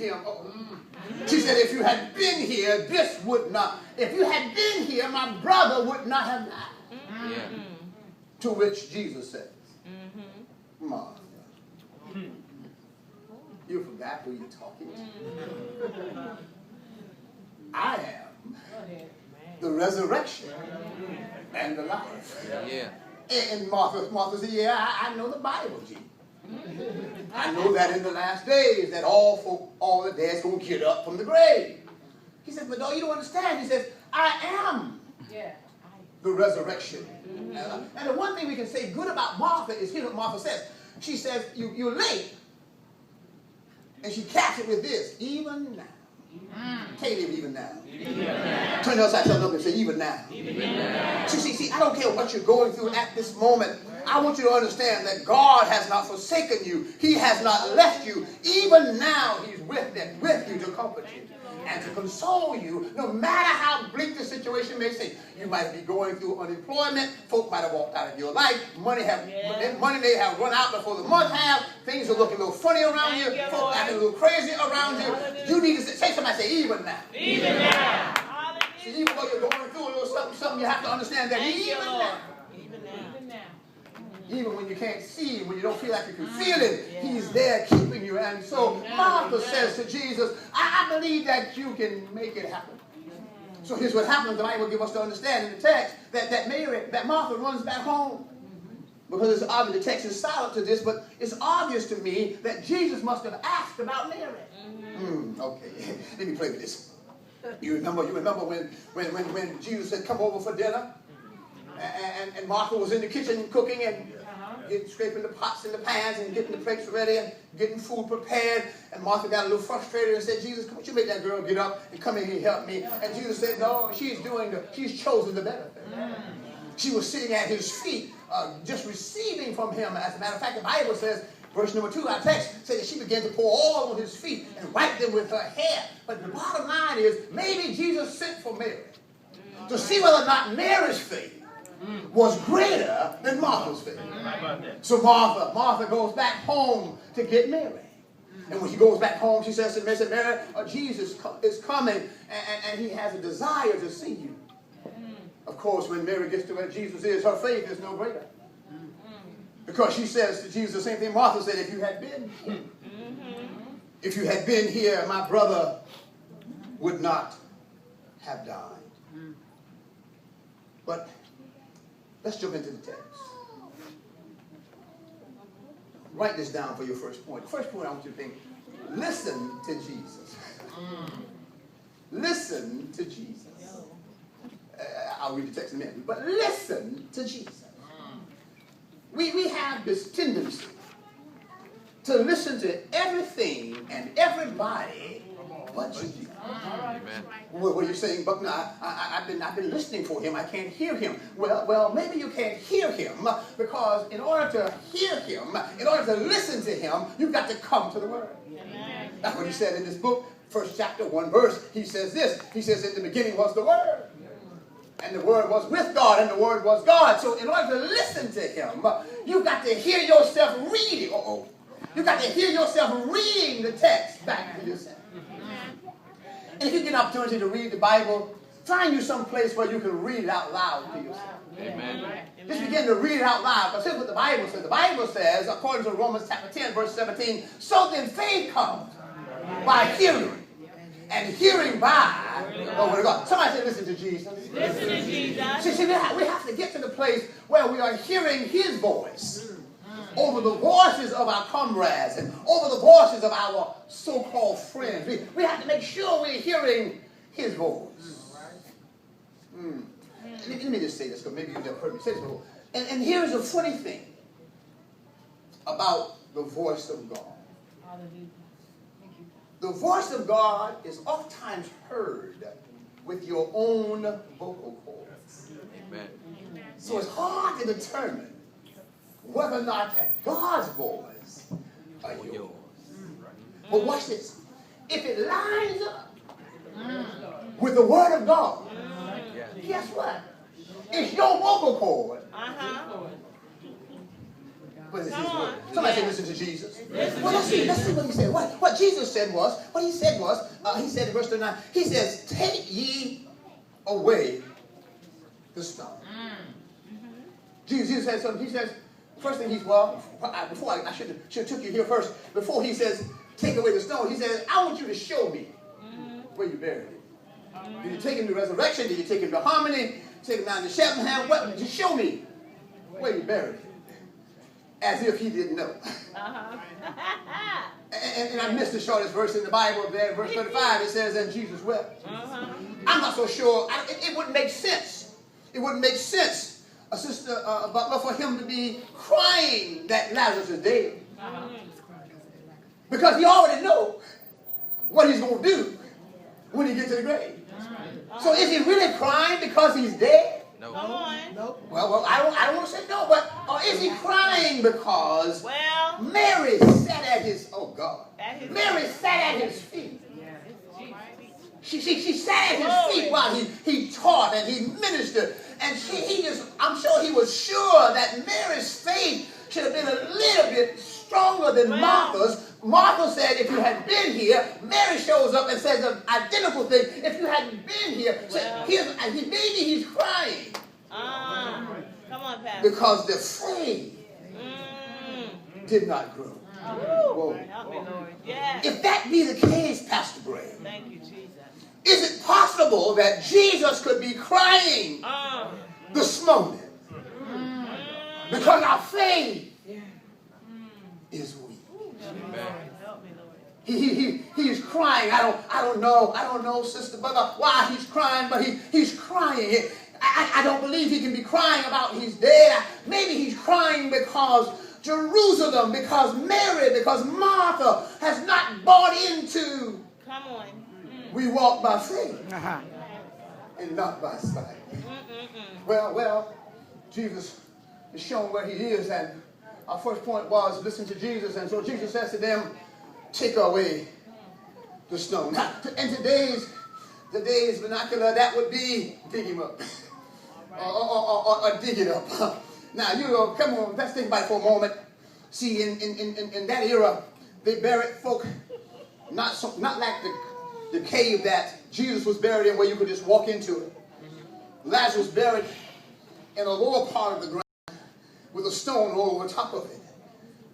here, she said, if you had been here, this would not. If you had been here, my brother would not have died. Yeah. To which Jesus says, Martha, you forgot who you're talking to. I am the resurrection and the life. Yeah. And Martha said, yeah, I know the Bible, G. I know that in the last days that all the dead's going to get up from the grave. He said, but no, you don't understand. He says, I am the resurrection. And the one thing we can say good about Martha is here's what Martha says. She says, you're late. And she caps it with this, even now. Can't even now. Turn the other side and say, even now. See, I don't care what you're going through at this moment. I want you to understand that God has not forsaken you. He has not left you. Even now, He's with you to comfort you and to console you, no matter how bleak the situation may seem. You might be going through unemployment. Folk might have walked out of your life. Money may have run out before the month have. Things are looking a little funny around you. Folk acting a little crazy around you. You need to say somebody say, even now. Even now. See, even though you're going through a little something, you have to understand that even now. Even when you can't see Him, when you don't feel like you can feel it, He's there keeping you. And so Martha says to Jesus, I believe that you can make it happen. So here's what happens. The Bible gives us to understand in the text that Martha runs back home. Because it's obvious, the text is silent to this, but it's obvious to me that Jesus must have asked about Mary. Okay, let me play with this. You remember when Jesus said, come over for dinner? And Martha was in the kitchen cooking and scraping the pots and the pans and getting the plates ready and getting food prepared. And Martha got a little frustrated and said, Jesus, come on, you make that girl get up and come in here and help me. And Jesus said, no, she's chosen the better thing. She was sitting at His feet, just receiving from Him. As a matter of fact, the Bible says, verse number 2, our text said that she began to pour oil on His feet and wipe them with her hair. But the bottom line is, maybe Jesus sent for Mary to see whether or not Mary's faith was greater than Martha's faith. So Martha goes back home to get Mary. And when she goes back home, she says to Mary, Jesus is coming and He has a desire to see you. Of course, when Mary gets to where Jesus is, her faith is no greater. Because she says to Jesus the same thing Martha said, if you had been here, my brother would not have died. But let's jump into the text. Write this down for your first point. The first point I want you to think, listen to Jesus. Listen to Jesus. I'll read the text in a minute. But listen to Jesus. We have this tendency to listen to everything and everybody but Jesus. What you're saying, Buckner, I've been listening for Him. I can't hear Him. Well, maybe you can't hear Him because in order to hear Him, in order to listen to Him, you've got to come to the Word. That's what He said in this book, first chapter, 1 verse. He says this. He says, in the beginning was the Word. And the Word was with God, and the Word was God. So in order to listen to Him, you've got to hear yourself reading. You've got to hear yourself reading the text back to yourself. And if you get an opportunity to read the Bible, find you some place where you can read it out loud to yourself. Amen. Just begin to read it out loud. Because here's what the Bible says. The Bible says, according to Romans chapter 10, verse 17, so then faith comes by hearing. And hearing by the Word of God. Somebody say, listen to Jesus. Listen to Jesus. See, we have to get to the place where we are hearing His voice over the voices of our comrades and over the voices of our so-called friends. We have to make sure we're hearing His voice. Let me just say this, because maybe you've never heard me say this before. And here's a funny thing about the voice of God. The voice of God is oftentimes heard with your own vocal cords. Amen. So it's hard to determine whether or not that's God's voice or yours. But watch this. If it lines up with the Word of God, guess what? It's your vocal cord But it's his word. Somebody say, listen to Jesus. Well, let's see what he said. What Jesus said was, he said in verse 39, he says, take ye away the stone. Jesus said something. He says, first thing before I should have took you here first. Before he says, take away the stone, he says, I want you to show me where you buried it. Did you take him to resurrection? Did you take him to Harmony? Take him down to Cheltenham? What? Did you show me where you buried it? As if he didn't know. And I missed the shortest verse in the Bible there, verse 35. It says, and Jesus wept. I'm not so sure. It wouldn't make sense. It wouldn't make sense, Sister Butler, for him to be crying that Lazarus is dead. Because he already knows what he's going to do when he gets to the grave. So is he really crying because he's dead? No. Come on. Nope. Well, I don't want to say no, but or is he crying because Mary sat at his, Mary sat at his feet. She sat at his feet while he taught and he ministered. And I'm sure he was sure that Mary's faith should have been a little bit stronger than Martha's. Martha said, if you had been here, Mary shows up and says the identical thing. If you hadn't been here, maybe he's crying. Come on, Pastor. Because the faith did not grow. Whoa. Help me, Lord. Yes. If that be the case, Pastor Graham, thank you, Jesus. Is it possible that Jesus could be crying this morning because our faith is weak? He's crying. I don't know, Sister Brother, why he's crying, but he's crying. I don't believe he can be crying about he's dead. Maybe he's crying because Jerusalem, because Mary, because Martha has not bought into. Come on. We walk by faith and not by sight. Well, Jesus is shown where he is, and our first point was listen to Jesus. And so Jesus says to them, take away the stone. Now, in today's vernacular, that would be dig him up. Or dig it up. Now, come on, let's think about it for a moment. See, in that era, they buried folk not like the cave that Jesus was buried in where you could just walk into it. Lazarus was buried in a lower part of the ground with a stone rolled over top of it.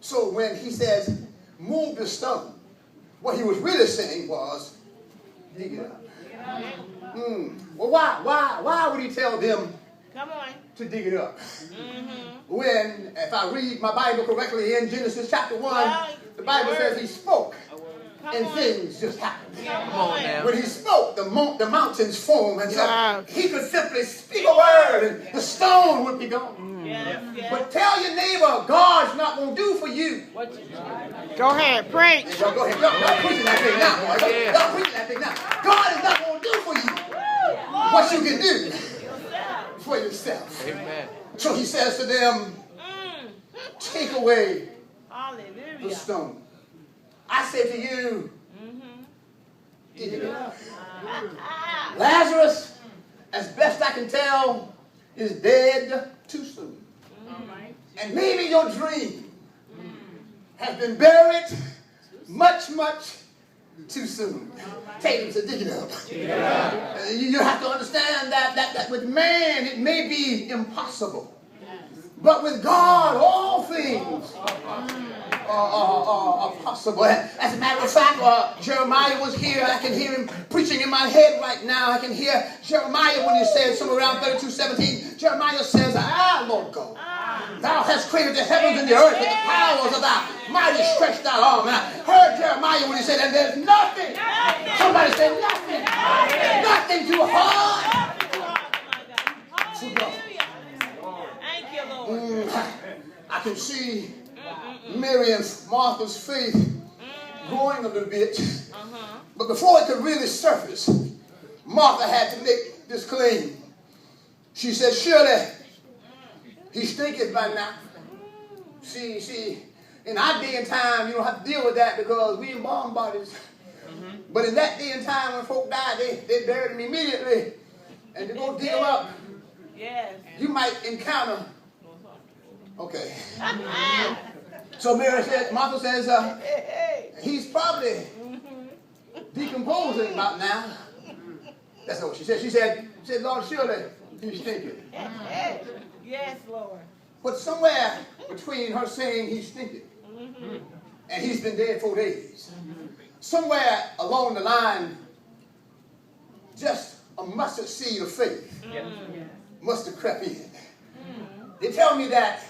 So when he says, move the stone, what he was really saying was, dig it up. Well, why would he tell them to dig it up? When, if I read my Bible correctly in Genesis chapter 1, the Bible says he spoke and things just happened. When he spoke, the mountains formed, and so he could simply speak a word and the stone would be gone. But tell your neighbor, God's not going to do for you. Go ahead, preach. Go ahead. Y'all preaching that thing now, boy. Y'all preaching that thing now. God is not going to do for you what you can do for yourself. Amen. So he says to them, take away the stone. I say to you, dig it up. Lazarus, as best I can tell, is dead too soon. And maybe your dream has been buried much too soon. Take him to dig it up. You have to understand that with man it may be impossible. But with God, all things are possible. As a matter of fact, Jeremiah was here. I can hear him preaching in my head right now. I can hear Jeremiah when he says somewhere around 32:17. Jeremiah says, Lord God, thou hast created the heavens and the earth with the powers of thy mighty stretched out arm. And I heard Jeremiah when he said, and there's nothing. Somebody say nothing. Nothing too hard to God. I can see Mary and Martha's faith growing a little bit. But before it could really surface, Martha had to make this claim. She said, surely he stinketh by now. See, in our day and time, you don't have to deal with that because we embalm bodies. But in that day and time when folk died, they buried them immediately. And to go dig them up, you might encounter. Okay. So Martha says, he's probably decomposing about now. That's not what she said. She said, Lord, surely he's stinking. Yes, Lord. But somewhere between her saying he's stinking and he's been dead 4 days, somewhere along the line, just a mustard seed of faith must have crept in. They tell me that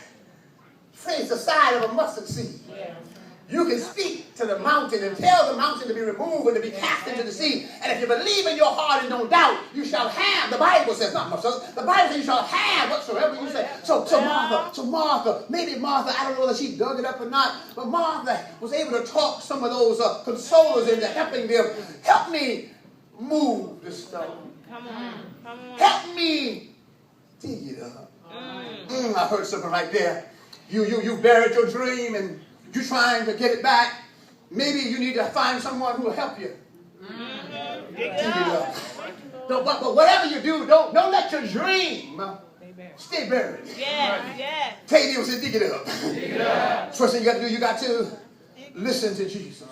faith is the size of a mustard seed. You can speak to the mountain and tell the mountain to be removed and to be cast into the sea. And if you believe in your heart and don't doubt, you shall have. The Bible says, not Marcellus, the Bible says you shall have whatsoever you say. So Martha, maybe Martha, I don't know whether she dug it up or not, but Martha was able to talk some of those consolers into helping them. Help me move the stone. Come on. Help me dig it up. I heard something right there. You buried your dream and you're trying to get it back. Maybe you need to find someone who will help you. Dig it up. But whatever you do, don't let your dream stay buried. Yes. Katie will say, dig it up. First thing you got to do, you got to listen to Jesus.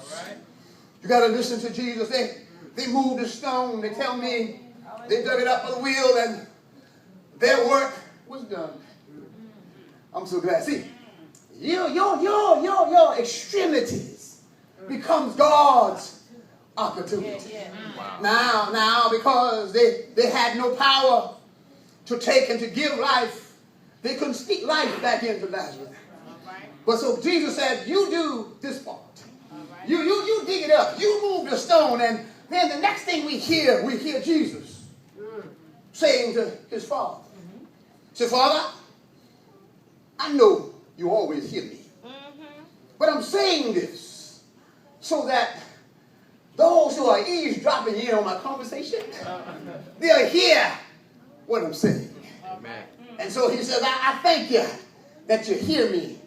You got to listen to Jesus. They moved the stone. They tell me they dug it up with a wheel and their work was done. I'm so glad. See, your extremities becomes God's opportunity. Now, because they had no power to take and to give life, they couldn't speak life back into Lazarus. But so Jesus said, you do this part. You dig it up. You move the stone. And then the next thing we hear Jesus saying to his father. Say, Father, I know you always hear me. But I'm saying this so that those who are eavesdropping in on my conversation, they'll hear what I'm saying. Amen. And so he says, I thank you that you hear me